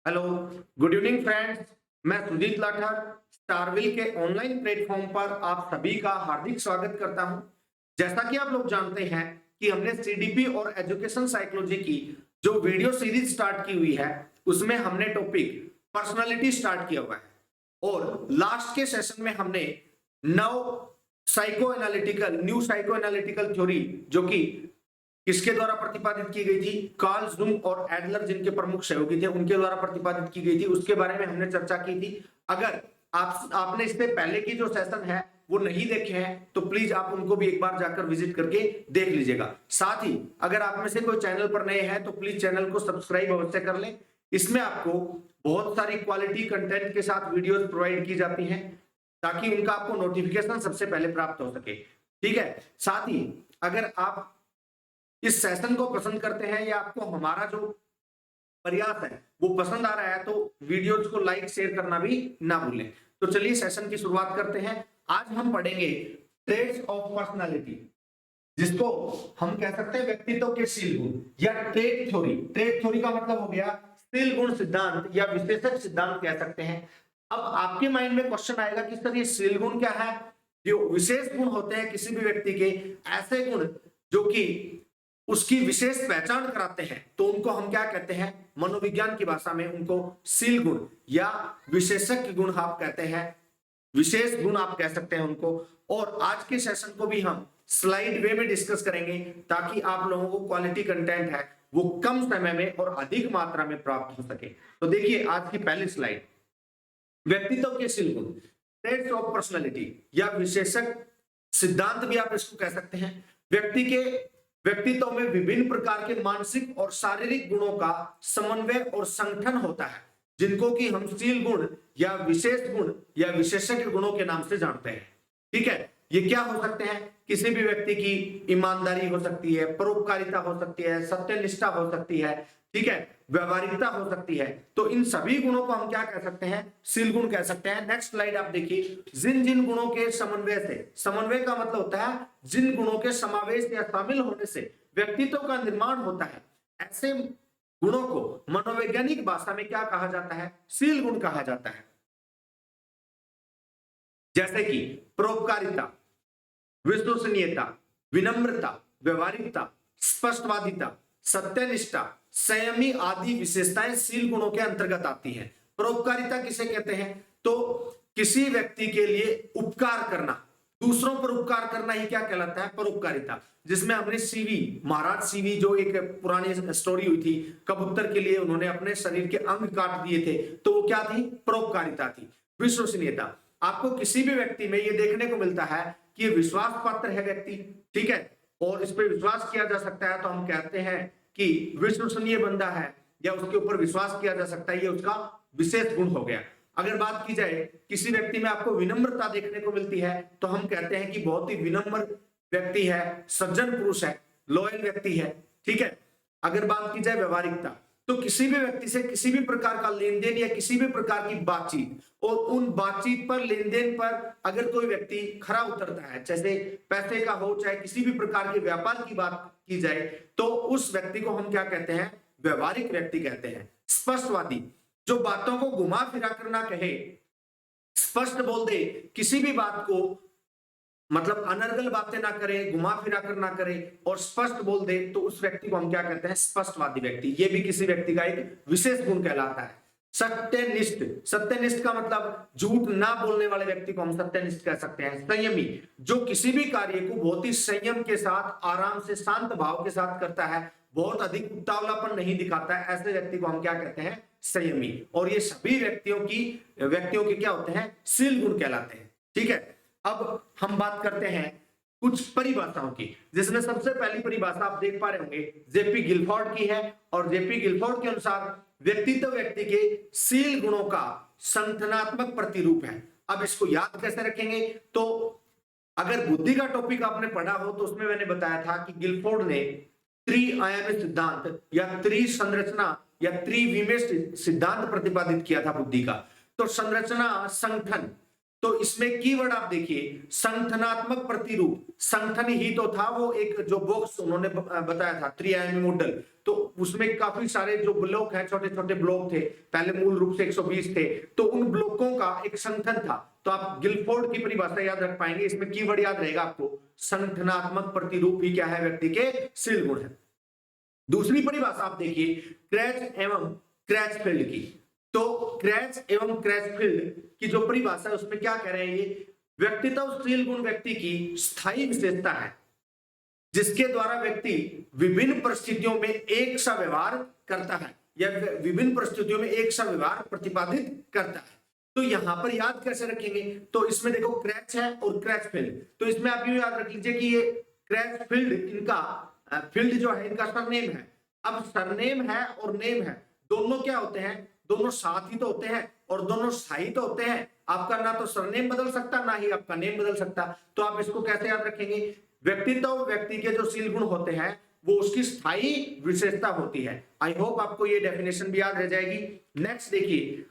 Hello, good evening friends. मैं सुजीत लाठर स्टारविल के online platform पर आप सभी का हार्दिक स्वागत करता हूं। जैसा कि आप लोग जानते हैं कि हमने सीडीपी और एजुकेशन साइकोलॉजी की जो वीडियो सीरीज स्टार्ट की हुई है उसमें हमने टॉपिक पर्सनालिटी स्टार्ट किया हुआ है और लास्ट के सेशन में हमने न्यू साइको एनालिटिकल थ्योरी जो कि किसके द्वारा प्रतिपादित की गई थी, कार्ल जूंग और एडलर जिनके प्रमुख सहयोगी थे उनके द्वारा प्रतिपादित की गई थी, उसके बारे में हमने चर्चा की थी। अगर आपने इससे पहले की जो सेशन है वो नहीं देखे हैं तो प्लीज आप उनको भी एक बार जाकर विजिट करके देख लीजिएगा। साथ ही अगर आप में से कोई चैनल पर नए हैं तो प्लीज चैनल को सब्सक्राइब अवश्य कर लें। इसमें आपको बहुत सारी क्वालिटी कंटेंट के साथ वीडियोस प्रोवाइड की जाती हैं ताकि उनका आपको नोटिफिकेशन सबसे पहले प्राप्त हो सके। ठीक है, साथ ही अगर आप इस सेशन को पसंद करते हैं या आपको हमारा जो प्रयास है वो पसंद आ रहा है तो वीडियोस को लाइक शेयर करना भी ना भूलें। तो चलिए सेशन की शुरुआत करते हैं। आज हम पढ़ेंगे ट्रेट्स ऑफ पर्सनालिटी, जिसको हम कह सकते हैं व्यक्तित्व के शील गुण या ट्रेट थ्योरी। ट्रेट थ्योरी का मतलब हो गया शील गुण सिद्धांत या विशेषक सिद्धांत कह सकते हैं। अब आपके माइंड में क्वेश्चन आएगा कि सर ये शील गुण क्या है? जो विशेष गुण होते हैं किसी भी व्यक्ति के, ऐसे गुण जो कि उसकी विशेष पहचान कराते हैं तो उनको हम क्या कहते हैं? मनोविज्ञान की भाषा में उनको शील गुण या विशेषज्ञ गुण आप कहते हैं, विशेष गुण आप कह सकते हैं उनको। और आज के सेशन को भी हम स्लाइड वे में डिस्कस करेंगे ताकि आप लोगों को क्वालिटी कंटेंट है वो कम समय में और अधिक मात्रा में प्राप्त हो सके। तो देखिए आज की पहली स्लाइड, व्यक्तित्व के शील गुण, ट्रेट्स ऑफ पर्सनालिटी या विशेषज्ञ सिद्धांत भी आप इसको कह सकते हैं। व्यक्तित्व में विभिन्न प्रकार के मानसिक और शारीरिक गुणों का समन्वय और संगठन होता है जिनको कि हम शील गुण या विशेष गुण या विशेषज्ञ गुणों के नाम से जानते हैं। ठीक है, ये क्या हो सकते हैं? किसी भी व्यक्ति की ईमानदारी हो सकती है, परोपकारिता हो सकती है, सत्यनिष्ठा हो सकती है, ठीक है, व्यवहारिकता हो सकती है। तो इन सभी गुणों को हम क्या कह सकते हैं? शील गुण कह सकते हैं। नेक्स्ट स्लाइड आप देखिए, जिन जिन गुणों के समन्वय से, समन्वय का मतलब होता है जिन गुणों के समावेश या शामिल होने से व्यक्तित्व का निर्माण होता है, ऐसे गुणों को मनोवैज्ञानिक भाषा में क्या कहा जाता है? शील गुण कहा जाता है। जैसे कि परोपकारिता, विश्वसनीयता, विनम्रता, व्यवहारिकता, स्पष्टवादिता, सत्यनिष्ठा, संयमी आदि विशेषताएं शील गुणों के अंतर्गत आती हैं। परोपकारिता किसे कहते हैं? तो किसी व्यक्ति के लिए उपकार करना, दूसरों पर उपकार करना ही क्या कहलाता है? परोपकारिता। जिसमें हमने सीवी, महाराज सीवी जो एक पुरानी स्टोरी हुई थी, कबूतर के लिए उन्होंने अपने शरीर के अंग काट दिए थे, तो वो क्या थी? परोपकारिता थी। विश्वसनीयता, आपको किसी भी व्यक्ति में ये देखने को मिलता है कि ये विश्वास पात्र है व्यक्ति, ठीक है, और इस पर विश्वास किया जा सकता है तो हम कहते हैं कि विश्वसनीय बंदा है या उसके ऊपर विश्वास किया जा सकता है, ये उसका विशेष गुण हो गया। अगर बात की जाए किसी व्यक्ति में आपको विनम्रता देखने को मिलती है तो हम कहते हैं कि बहुत ही विनम्र व्यक्ति है, सज्जन पुरुष है, लॉयल व्यक्ति है, ठीक है। अगर बात की जाए व्यवहारिकता, तो किसी भी व्यक्ति से किसी भी प्रकार का लेन देन या किसी भी प्रकार की बातचीत और उन बातचीत पर, लेन देन पर अगर कोई व्यक्ति खरा उतरता है, जैसे पैसे का हो चाहे किसी भी प्रकार के व्यापार की बात की जाए, तो उस व्यक्ति को हम क्या कहते हैं? व्यवहारिक व्यक्ति कहते हैं। स्पष्टवादी, जो बातों को घुमा फिरा कर ना कहे, स्पष्ट बोल दे, किसी भी बात को मतलब अनर्गल बातें ना करे, घुमा फिरा कर ना करे और स्पष्ट बोल दे, तो उस व्यक्ति को हम क्या कहते हैं? स्पष्टवादी व्यक्ति। ये भी किसी व्यक्ति का एक विशेष गुण कहलाता है। सत्यनिष्ठ, सत्यनिष्ठ का मतलब झूठ ना बोलने वाले व्यक्ति को हम सत्यनिष्ठ कह सकते हैं। संयमी, जो किसी भी कार्य को बहुत ही संयम के साथ, आराम से, शांत भाव के साथ करता है, बहुत अधिक उतावलापन नहीं दिखाता है, ऐसे व्यक्ति को हम क्या कहते हैं? संयमी। और ये सभी व्यक्तियों के क्या होते हैं? शील गुण कहलाते हैं। ठीक है, अब हम बात करते हैं कुछ परिभाषाओं की, जिसमें सबसे पहली परिभाषा आप देख पा रहे होंगे जेपी गिलफोर्ड की है। और जेपी गिलफोर्ड के अनुसार व्यक्तित्व व्यक्ति के शील गुणों का संगठनात्मक प्रतिरूप है। अब इसको याद कैसे रखेंगे? तो अगर बुद्धि का टॉपिक आपने पढ़ा हो तो उसमें मैंने बताया था कि गिलफोर्ड ने त्रिआयामी सिद्धांत या त्रिसंरचना या त्रिविमेष सिद्धांत प्रतिपादित किया था बुद्धि का। तो संरचना, संगठन, तो इसमें कीवर्ड आप देखिए, संगठनात्मक प्रतिरूप। संगठन ही तो था वो एक जो बॉक्स उन्होंने बताया था त्रिआयामी मॉडल, तो उसमें काफी सारे जो ब्लॉक हैं, छोटे छोटे ब्लॉक थे, पहले मूल रूप से 120 थे, तो उन ब्लॉकों का एक संगठन था। तो आप गिलफोर्ड की परिभाषा याद रख पाएंगे, इसमें कीवर्ड याद रहेगा आपको, संगठनात्मक प्रतिरूप ही क्या है, व्यक्ति के शील गुण है। दूसरी परिभाषा आप देखिए, क्रैच एवं क्रैचफील्ड की। तो क्रैच एवं क्रैचफील्ड की जो परिभाषा है उसमें क्या कह रहे हैं, ये व्यक्तित्वशील गुण व्यक्ति की स्थायी विशेषता है जिसके द्वारा व्यक्ति विभिन्न परिस्थितियों में एक सा व्यवहार करता है या विभिन्न परिस्थितियों में एक सा व्यवहार प्रतिपादित करता है। तो यहां पर याद कैसे रखेंगे, तो इसमें देखो क्रैच है और क्रैचफील्ड, तो इसमें आप यूं याद रख लीजिए कि ये क्रैचफील्ड इनका फील्ड जो है इनका सरनेम है। अब सरनेम है और नेम है, दोनों क्या होते हैं, दोनों साथ ही तो होते हैं और दोनों स्थायी तो होते हैं। आपका ना तो सरनेम बदल सकता ना ही आपका नेम बदल सकता। तो आप इसको कैसे याद रखेंगे, व्यक्तित्व व्यक्ति के जो शील गुण होते हैं वो उसकी स्थायी विशेषता होती है। आई होप आपको ये डेफिनेशन भी याद रह जाएगी। नेक्स्ट देखिए,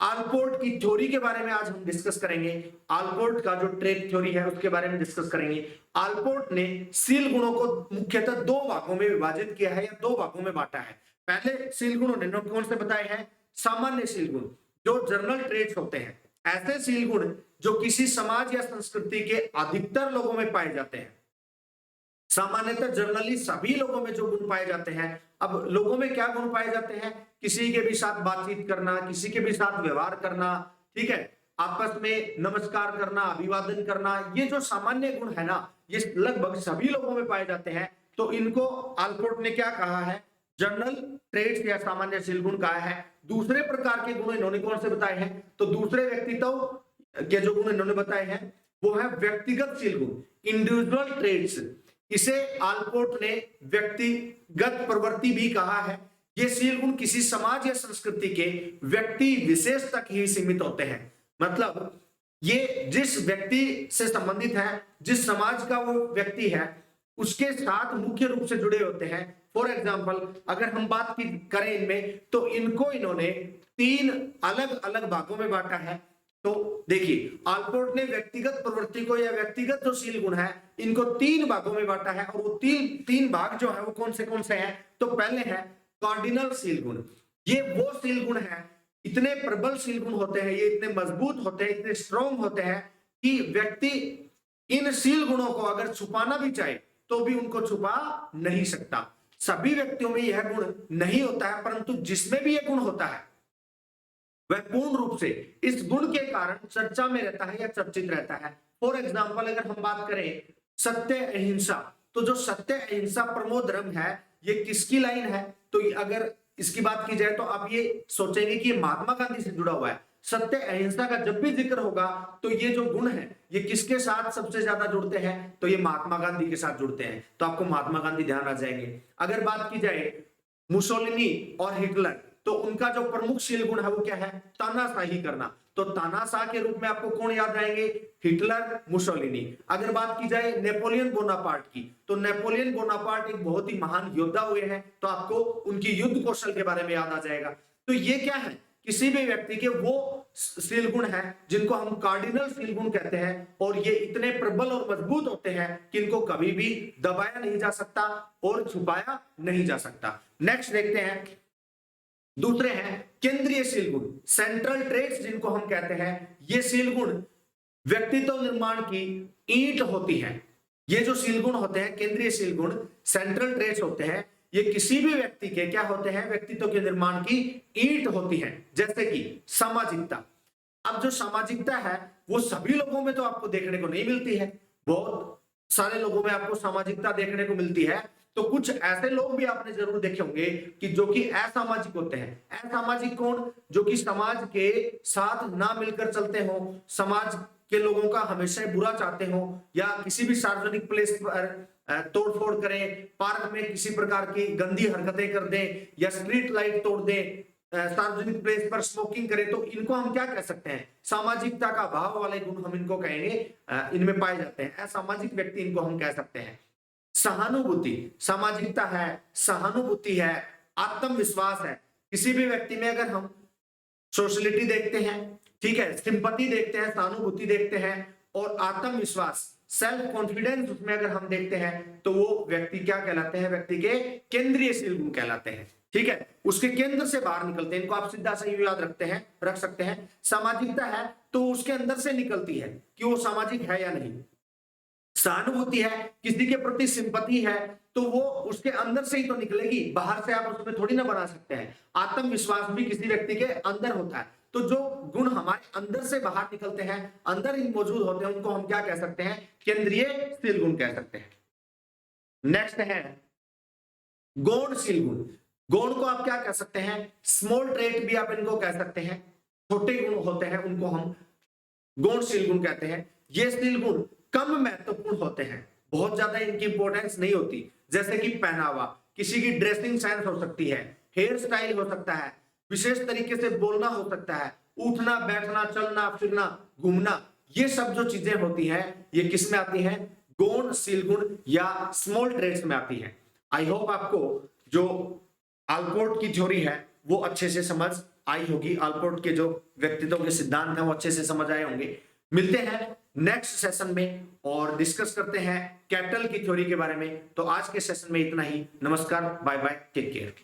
आलपोर्ट की थ्योरी के बारे में आज हम डिस्कस करेंगे। आलपोर्ट का जो ट्रेट थ्योरी है उसके बारे में डिस्कस करेंगे। आलपोर्ट ने शील गुणों को मुख्यतः दो भागों में विभाजित किया है या दो भागों में बांटा है। पहले शील गुण उन्होंने कौन से बताए हैं, सामान्य शील गुण जो जनरल ट्रेट्स होते हैं, ऐसे शील गुण जो किसी समाज या संस्कृति के अधिकतर लोगों में पाए जाते हैं। सामान्यतः जनरली सभी लोगों में जो गुण पाए जाते हैं। अब लोगों में क्या गुण पाए जाते हैं, किसी के भी साथ बातचीत करना, किसी के भी साथ व्यवहार करना, ठीक है, आपस में नमस्कार करना, अभिवादन करना, ये जो सामान्य गुण है ना, ये लगभग सभी लोगों में पाए जाते हैं। तो इनको आलपोर्ट ने क्या कहा है, जनरल ट्रेट्स या सामान्य शील गुण कहा है। दूसरे प्रकार के गुण इन्होंने कौन से बताए हैं, तो दूसरे व्यक्तित्व के जो गुण इन्होंने बताए हैं वो है व्यक्तिगत शील गुण, इंडिविजुअल ट्रेट्स। इसे आलपोर्ट ने व्यक्तिगत प्रवृत्ति भी कहा है। ये शील गुण किसी समाज या संस्कृति के व्यक्ति विशेष तक ही सीमित होते हैं। मतलब ये जिस व्यक्ति से संबंधित है, जिस समाज का वो व्यक्ति है उसके साथ मुख्य रूप से जुड़े होते हैं। फॉर एग्जाम्पल अगर हम बात की करें इनमें, तो इनको इन्होंने तीन अलग अलग भागों में बांटा है। तो देखिए, आलपोर्ट ने व्यक्तिगत प्रवृत्ति को या व्यक्तिगत जो शील गुण है इनको तीन भागों में बांटा है। और वो तीन भाग जो है वो कौन से हैं, तो पहले है कार्डिनल शील गुण। ये वो शील गुण है, इतने प्रबल शील गुण होते हैं, ये इतने मजबूत होते हैं, इतने स्ट्रॉन्ग होते हैं कि व्यक्ति इन शील गुणों को अगर छुपाना भी चाहे तो भी उनको छुपा नहीं सकता। सभी व्यक्तियों में यह गुण नहीं होता है, परंतु जिसमें भी यह गुण होता है वह पूर्ण रूप से इस गुण के कारण चर्चा में रहता है या चर्चित रहता है। फॉर एग्जाम्पल अगर हम बात करें सत्य अहिंसा, तो जो सत्य अहिंसा परमो धर्म है ये किसकी लाइन है, तो अगर इसकी बात की जाए तो आप ये सोचेंगे कि ये महात्मा गांधी से जुड़ा हुआ है। सत्य अहिंसा का जब भी जिक्र होगा तो ये जो गुण है ये किसके साथ सबसे ज्यादा जुड़ते हैं, तो ये महात्मा गांधी के साथ जुड़ते हैं। तो आपको महात्मा गांधी ध्यान आ जाएंगे। अगर बात की जाए मुसोलिनी और हिटलर, तो उनका जो प्रमुख शील गुण है वो क्या है, तानाशाही करना। तो तानाशाह के रूप में आपको कौन याद आएंगे, हिटलर, मुसोलिनी। अगर बात की जाए नेपोलियन बोनापार्ट की, तो नेपोलियन बोनापार्ट एक बहुत ही महान योद्धा हुए हैं, तो आपको उनकी युद्ध कौशल के बारे में याद आ जाएगा। तो ये क्या है, किसी भी व्यक्ति के वो शील गुण है जिनको हम कार्डिनल शील गुण कहते हैं, और ये इतने प्रबल और मजबूत होते हैं कि इनको कभी भी दबाया नहीं जा सकता और छुपाया नहीं जा सकता। नेक्स्ट देखते हैं, दूसरे हैं केंद्रीय शील गुण, सेंट्रल ट्रेट्स जिनको हम कहते हैं। ये शील गुण व्यक्तित्व निर्माण की ईंट होती है। ये जो शील गुण होते हैं, केंद्रीय शील गुण, सेंट्रल ट्रेट्स होते हैं, ये किसी भी व्यक्ति के क्या होते हैं, व्यक्तित्व के निर्माण की ईंट होती है। जैसे कि सामाजिकता। अब जो सामाजिकता है वो सभी लोगों में तो आपको देखने को नहीं मिलती है, बहुत सारे लोगों में आपको सामाजिकता देखने को मिलती है। तो कुछ ऐसे लोग भी आपने जरूर देखे होंगे कि जो कि असामाजिक होते हैं। असामाजिक कौन, जो कि समाज के साथ ना मिलकर चलते हो, समाज के लोगों का हमेशा बुरा चाहते हो, या किसी भी सार्वजनिक प्लेस पर तोड़फोड़ करें, पार्क में किसी प्रकार की गंदी हरकतें कर दें, या स्ट्रीट लाइट तोड़ दें, सार्वजनिक प्लेस पर स्मोकिंग करें, तो इनको हम क्या कह सकते हैं, सामाजिकता का अभाव वाले गुण हम इनको कहेंगे, इनमें पाए जाते हैं। असामाजिक व्यक्ति इनको हम कह सकते हैं। सहानुभूति, सामाजिकता है, सहानुभूति है, आत्मविश्वास है। किसी भी व्यक्ति में अगर हम सोशलिटी देखते हैं, ठीक है, सिंपैथी देखते हैं, सहानुभूति देखते हैं, और आत्मविश्वास, सेल्फ कॉन्फिडेंस उसमें अगर हम देखते हैं तो वो व्यक्ति क्या कहलाते हैं, व्यक्ति के केंद्रीय शील गुण कहलाते हैं। ठीक है, उसके केंद्र से बाहर निकलते हैं, इनको आप सीधा सा याद रख सकते हैं। सामाजिकता है तो उसके अंदर से निकलती है कि वो सामाजिक है या नहीं। सहानुभूति है, किसी के प्रति सिंपैथी है तो वो उसके अंदर से ही तो निकलेगी, बाहर से आप उसमें थोड़ी ना बना सकते हैं। आत्मविश्वास भी किसी व्यक्ति के अंदर होता है। तो जो गुण हमारे अंदर से बाहर निकलते हैं, अंदर ही मौजूद होते हैं, उनको हम क्या कह सकते हैं, केंद्रीय शील गुण कह सकते हैं। नेक्स्ट है गौणशील गुण। गौण को आप क्या कह सकते हैं, स्मॉल ट्रेट भी आप इनको कह सकते हैं, छोटे गुण होते हैं उनको हम गौणशील गुण कहते हैं। ये शील गुण कम महत्वपूर्ण होते हैं, बहुत ज्यादा इनकी इंपॉर्टेंस नहीं होती, जैसे कि पहनावा, किसी की ड्रेसिंग सेंस हो सकती है, हेयर स्टाइल हो सकता है, विशेष तरीके से बोलना हो सकता है, उठना बैठना चलना फिरना घूमना, ये सब जो चीजें होती हैं ये किस में आती हैं, गौणशील गुण या स्मॉल ट्रेट्स में आती है। आई होप आपको जो आलपोर्ट की थ्योरी है वो अच्छे से समझ आई होगी, आलपोर्ट के जो व्यक्तित्व के सिद्धांत हैं वो अच्छे से समझ आए होंगे। मिलते हैं नेक्स्ट सेशन में और डिस्कस करते हैं कैटल की थ्योरी के बारे में। तो आज के सेशन में इतना ही, नमस्कार, बाय बाय, टेक केयर।